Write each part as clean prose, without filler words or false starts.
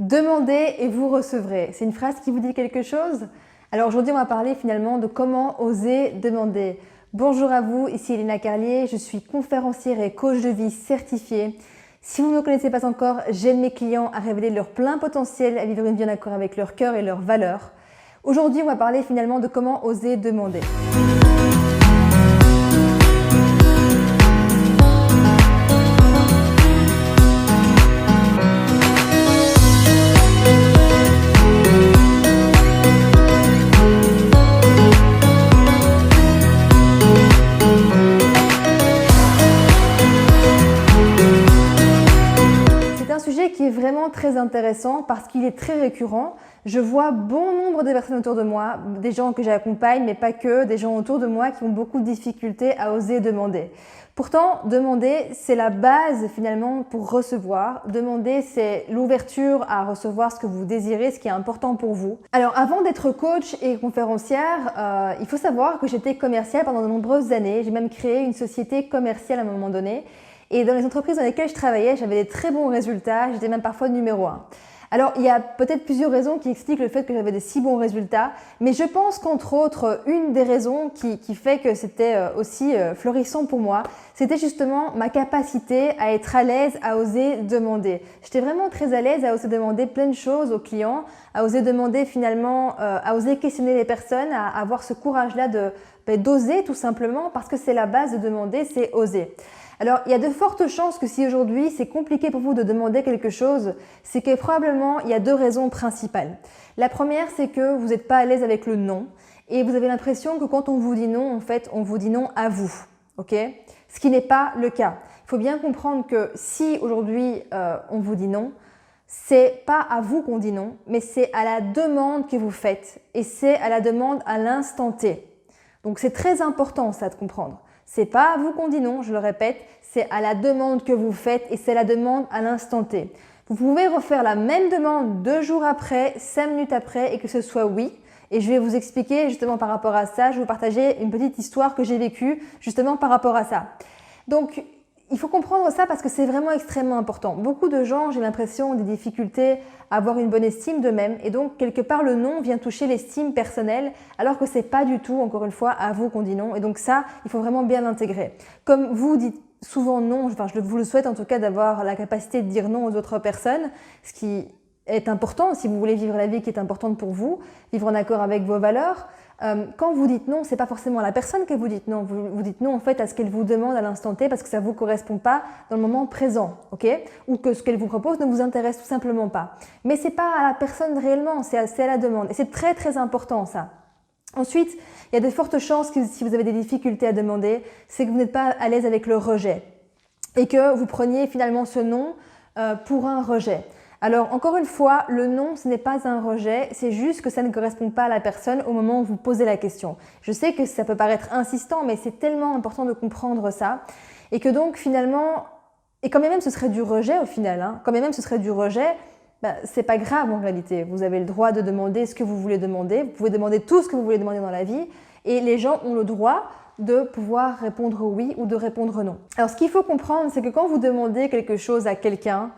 Demandez et vous recevrez. C'est une phrase qui vous dit quelque chose? Alors aujourd'hui, on va parler finalement de comment oser demander. Bonjour à vous, ici Elena Carlier, je suis conférencière et coach de vie certifiée. Si vous ne me connaissez pas encore, j'aide mes clients à révéler leur plein potentiel, à vivre une vie en accord avec leur cœur et leurs valeurs. Aujourd'hui, on va parler finalement de comment oser demander. Qui est vraiment très intéressant parce qu'il est très récurrent. Je vois bon nombre de personnes autour de moi, des gens que j'accompagne, mais pas que, des gens autour de moi qui ont beaucoup de difficultés à oser demander. Pourtant, demander, c'est la base finalement pour recevoir. Demander, c'est l'ouverture à recevoir ce que vous désirez, ce qui est important pour vous. Alors, avant d'être coach et conférencière, il faut savoir que j'étais commerciale pendant de nombreuses années. J'ai même créé une société commerciale à un moment donné. Et dans les entreprises dans lesquelles je travaillais, j'avais des très bons résultats, j'étais même parfois numéro 1. Alors, il y a peut-être plusieurs raisons qui expliquent le fait que j'avais des si bons résultats, mais je pense qu'entre autres, une des raisons qui fait que c'était aussi florissant pour moi, c'était justement ma capacité à être à l'aise, à oser demander. J'étais vraiment très à l'aise à oser demander plein de choses aux clients, à oser demander finalement, à oser questionner les personnes, à avoir ce courage-là d'oser tout simplement, parce que c'est la base de demander, c'est oser. Alors, il y a de fortes chances que si aujourd'hui c'est compliqué pour vous de demander quelque chose, c'est que probablement il y a deux raisons principales. La première, c'est que vous n'êtes pas à l'aise avec le non et vous avez l'impression que quand on vous dit non, en fait, on vous dit non à vous. Ok ? Ce qui n'est pas le cas. Il faut bien comprendre que si aujourd'hui on vous dit non, c'est pas à vous qu'on dit non, mais c'est à la demande que vous faites et c'est à la demande à l'instant T. Donc c'est très important ça de comprendre. C'est pas à vous qu'on dit non, je le répète, c'est à la demande que vous faites et c'est la demande à l'instant T. Vous pouvez refaire la même demande 2 jours après, 5 minutes après et que ce soit oui. Et je vais vous expliquer justement par rapport à ça, je vais vous partager une petite histoire que j'ai vécue justement par rapport à ça. Donc, il faut comprendre ça parce que c'est vraiment extrêmement important. Beaucoup de gens, j'ai l'impression, ont des difficultés à avoir une bonne estime d'eux-mêmes et donc quelque part le non vient toucher l'estime personnelle alors que c'est pas du tout, encore une fois, à vous qu'on dit non et donc ça, il faut vraiment bien l'intégrer. Comme vous dites souvent non, enfin je vous le souhaite en tout cas d'avoir la capacité de dire non aux autres personnes, ce qui est important si vous voulez vivre la vie qui est importante pour vous, vivre en accord avec vos valeurs. Quand vous dites non, c'est pas forcément à la personne que vous dites non. Vous dites non en fait à ce qu'elle vous demande à l'instant T parce que ça vous correspond pas dans le moment présent, ok? Ou que ce qu'elle vous propose ne vous intéresse tout simplement pas. Mais c'est pas à la personne réellement, c'est à la demande. Et c'est très très important ça. Ensuite, il y a de fortes chances que si vous avez des difficultés à demander, c'est que vous n'êtes pas à l'aise avec le rejet et que vous preniez finalement ce non pour un rejet. Alors, encore une fois, le non, ce n'est pas un rejet, c'est juste que ça ne correspond pas à la personne au moment où vous posez la question. Je sais que ça peut paraître insistant, mais c'est tellement important de comprendre ça. Et que donc, finalement, et quand bien même ce serait du rejet au final, quand bien même ce serait du rejet, c'est pas grave en réalité. Vous avez le droit de demander ce que vous voulez demander, vous pouvez demander tout ce que vous voulez demander dans la vie, et les gens ont le droit de pouvoir répondre oui ou de répondre non. Alors, ce qu'il faut comprendre, c'est que quand vous demandez quelque chose à quelqu'un,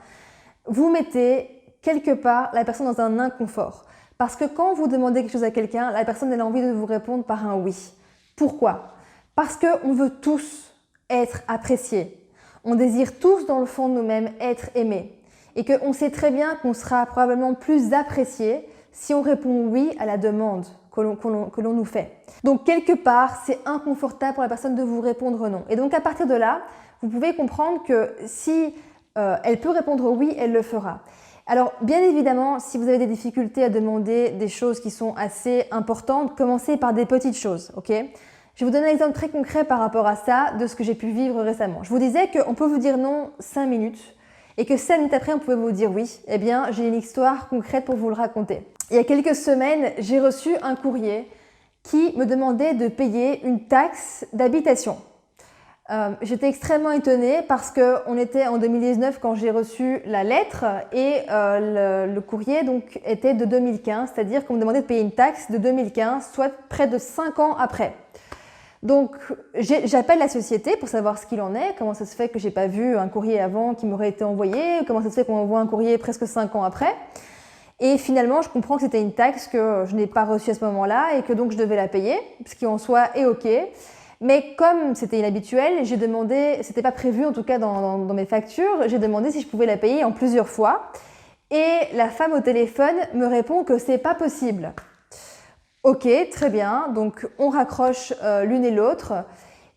vous mettez quelque part la personne dans un inconfort. Parce que quand vous demandez quelque chose à quelqu'un, la personne elle a envie de vous répondre par un oui. Pourquoi? Parce qu'on veut tous être appréciés. On désire tous dans le fond de nous-mêmes être aimés. Et qu'on sait très bien qu'on sera probablement plus apprécié si on répond oui à la demande que l'on nous fait. Donc quelque part, c'est inconfortable pour la personne de vous répondre non. Et donc à partir de là, vous pouvez comprendre que si elle peut répondre oui, elle le fera. Alors, bien évidemment, si vous avez des difficultés à demander des choses qui sont assez importantes, commencez par des petites choses, ok? Je vais vous donner un exemple très concret par rapport à ça, de ce que j'ai pu vivre récemment. Je vous disais qu'on peut vous dire non 5 minutes et que 5 minutes après, on pouvait vous dire oui. Eh bien, j'ai une histoire concrète pour vous le raconter. Il y a quelques semaines, j'ai reçu un courrier qui me demandait de payer une taxe d'habitation. J'étais extrêmement étonnée parce qu'on était en 2019 quand j'ai reçu la lettre et le courrier donc était de 2015, c'est-à-dire qu'on me demandait de payer une taxe de 2015, soit près de 5 ans après. Donc, j'appelle la société pour savoir ce qu'il en est, comment ça se fait que j'ai pas vu un courrier avant qui m'aurait été envoyé, comment ça se fait qu'on envoie un courrier presque 5 ans après. Et finalement, je comprends que c'était une taxe que je n'ai pas reçue à ce moment-là et que donc je devais la payer, ce qui en soi est OK. Mais comme c'était inhabituel, j'ai demandé, c'était pas prévu en tout cas dans mes factures, j'ai demandé si je pouvais la payer en plusieurs fois. Et la femme au téléphone me répond que c'est pas possible. Ok, très bien, donc on raccroche l'une et l'autre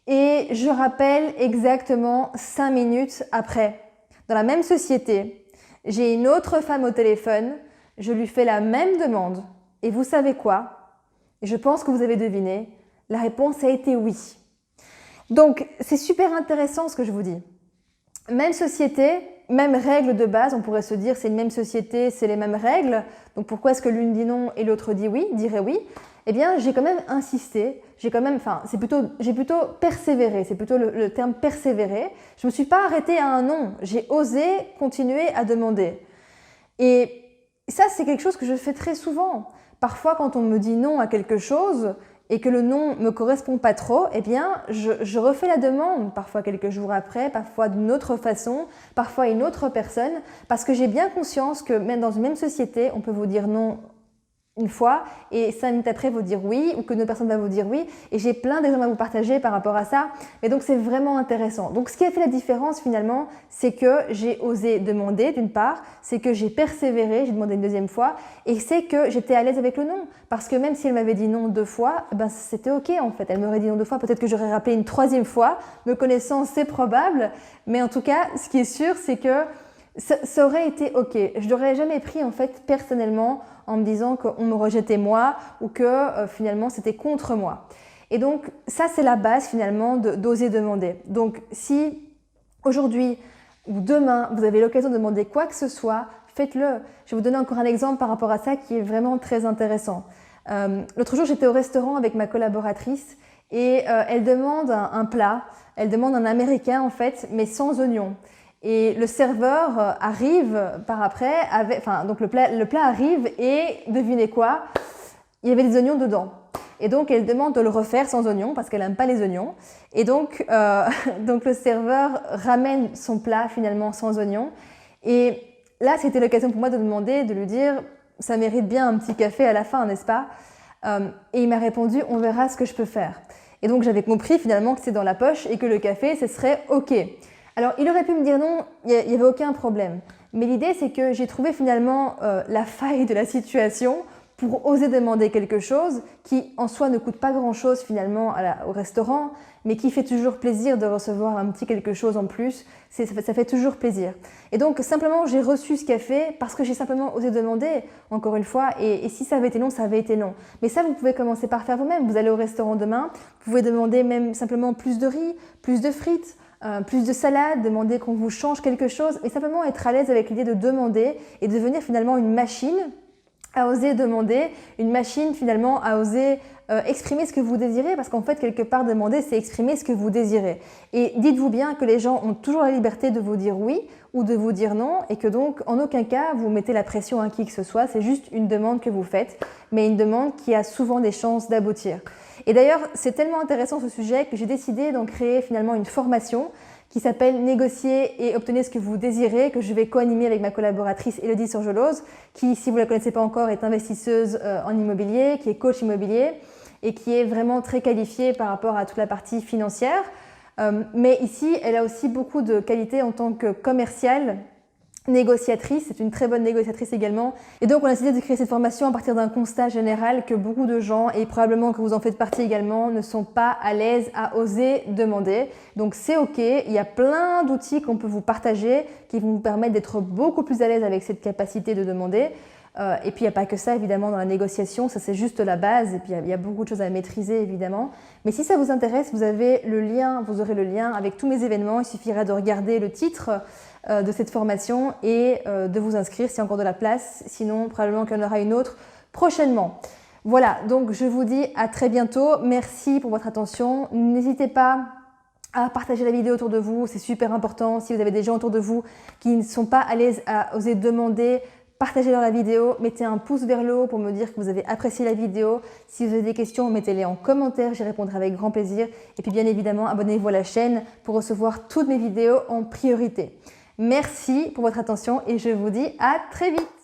et je rappelle exactement 5 minutes après. Dans la même société, j'ai une autre femme au téléphone, je lui fais la même demande et vous savez quoi? Je pense que vous avez deviné, la réponse a été oui. Donc c'est super intéressant ce que je vous dis. Même société, même règle de base, on pourrait se dire c'est une même société, c'est les mêmes règles, donc pourquoi est-ce que l'une dit non et l'autre dit oui, dirait oui? Eh bien, j'ai quand même insisté, j'ai plutôt persévéré, c'est plutôt le terme persévérer. Je ne me suis pas arrêtée à un non, j'ai osé continuer à demander. Et ça, c'est quelque chose que je fais très souvent. Parfois, quand on me dit non à quelque chose, et que le non me correspond pas trop, eh bien, je refais la demande, parfois quelques jours après, parfois d'une autre façon, parfois à une autre personne, parce que j'ai bien conscience que même dans une même société, on peut vous dire non une fois et 5 minutes après vous dire oui, ou que une autre personne va vous dire oui, et j'ai plein d'exemples à vous partager par rapport à ça, mais donc c'est vraiment intéressant. Donc ce qui a fait la différence finalement, c'est que j'ai osé demander d'une part, c'est que j'ai persévéré, j'ai demandé une deuxième fois, et c'est que j'étais à l'aise avec le non, parce que même si elle m'avait dit non 2 fois, ben c'était ok en fait, elle m'aurait dit non 2 fois, peut-être que j'aurais rappelé une 3e fois, me connaissant c'est probable, mais en tout cas ce qui est sûr c'est que ça aurait été ok, je l'aurais jamais pris en fait personnellement en me disant qu'on me rejetait moi ou que finalement c'était contre moi. Et donc ça c'est la base finalement d'oser demander. Donc si aujourd'hui ou demain vous avez l'occasion de demander quoi que ce soit, faites-le. Je vais vous donner encore un exemple par rapport à ça qui est vraiment très intéressant. L'autre jour j'étais au restaurant avec ma collaboratrice et elle demande un plat, elle demande un américain en fait mais sans oignons. Et le serveur arrive par après, donc le plat arrive et devinez quoi? Il y avait des oignons dedans. Et donc elle demande de le refaire sans oignons parce qu'elle n'aime pas les oignons. Et donc le serveur ramène son plat finalement sans oignons. Et là c'était l'occasion pour moi de demander, de lui dire ça mérite bien un petit café à la fin, n'est-ce pas? Et il m'a répondu on verra ce que je peux faire. Et donc j'avais compris finalement que c'est dans la poche et que le café ce serait ok. Alors, il aurait pu me dire non, il n'y avait aucun problème. Mais l'idée, c'est que j'ai trouvé finalement la faille de la situation pour oser demander quelque chose qui, en soi, ne coûte pas grand-chose finalement au restaurant, mais qui fait toujours plaisir de recevoir un petit quelque chose en plus. Ça fait toujours plaisir. Et donc, simplement, j'ai reçu ce café parce que j'ai simplement osé demander, encore une fois, et si ça avait été non, ça avait été non. Mais ça, vous pouvez commencer par faire vous-même. Vous allez au restaurant demain, vous pouvez demander même simplement plus de riz, plus de frites, plus de salade, demander qu'on vous change quelque chose et simplement être à l'aise avec l'idée de demander et devenir finalement une machine à oser demander, une machine finalement à oser exprimer ce que vous désirez parce qu'en fait quelque part demander c'est exprimer ce que vous désirez et dites-vous bien que les gens ont toujours la liberté de vous dire oui ou de vous dire non et que donc en aucun cas vous mettez la pression à qui que ce soit, c'est juste une demande que vous faites mais une demande qui a souvent des chances d'aboutir. Et d'ailleurs, c'est tellement intéressant ce sujet que j'ai décidé d'en créer finalement une formation qui s'appelle Négocier et obtenir ce que vous désirez, que je vais co-animer avec ma collaboratrice Elodie Surgelose, qui, si vous ne la connaissez pas encore, est investisseuse en immobilier, qui est coach immobilier et qui est vraiment très qualifiée par rapport à toute la partie financière. Mais ici, elle a aussi beaucoup de qualités en tant que commerciale, négociatrice, c'est une très bonne négociatrice également. Et donc on a décidé de créer cette formation à partir d'un constat général que beaucoup de gens, et probablement que vous en faites partie également, ne sont pas à l'aise à oser demander. Donc c'est ok, il y a plein d'outils qu'on peut vous partager qui vont vous permettre d'être beaucoup plus à l'aise avec cette capacité de demander. Et puis il n'y a pas que ça évidemment dans la négociation, ça c'est juste la base et puis il y a beaucoup de choses à maîtriser évidemment. Mais si ça vous intéresse, vous aurez le lien avec tous mes événements, il suffira de regarder le titre de cette formation et de vous inscrire s'il y a encore de la place, sinon probablement qu'il y en aura une autre prochainement. Voilà, donc je vous dis à très bientôt, merci pour votre attention, n'hésitez pas à partager la vidéo autour de vous, c'est super important, si vous avez des gens autour de vous qui ne sont pas à l'aise à oser demander, partagez-leur la vidéo, mettez un pouce vers le haut pour me dire que vous avez apprécié la vidéo. Si vous avez des questions, mettez-les en commentaire, j'y répondrai avec grand plaisir. Et puis bien évidemment, abonnez-vous à la chaîne pour recevoir toutes mes vidéos en priorité. Merci pour votre attention et je vous dis à très vite.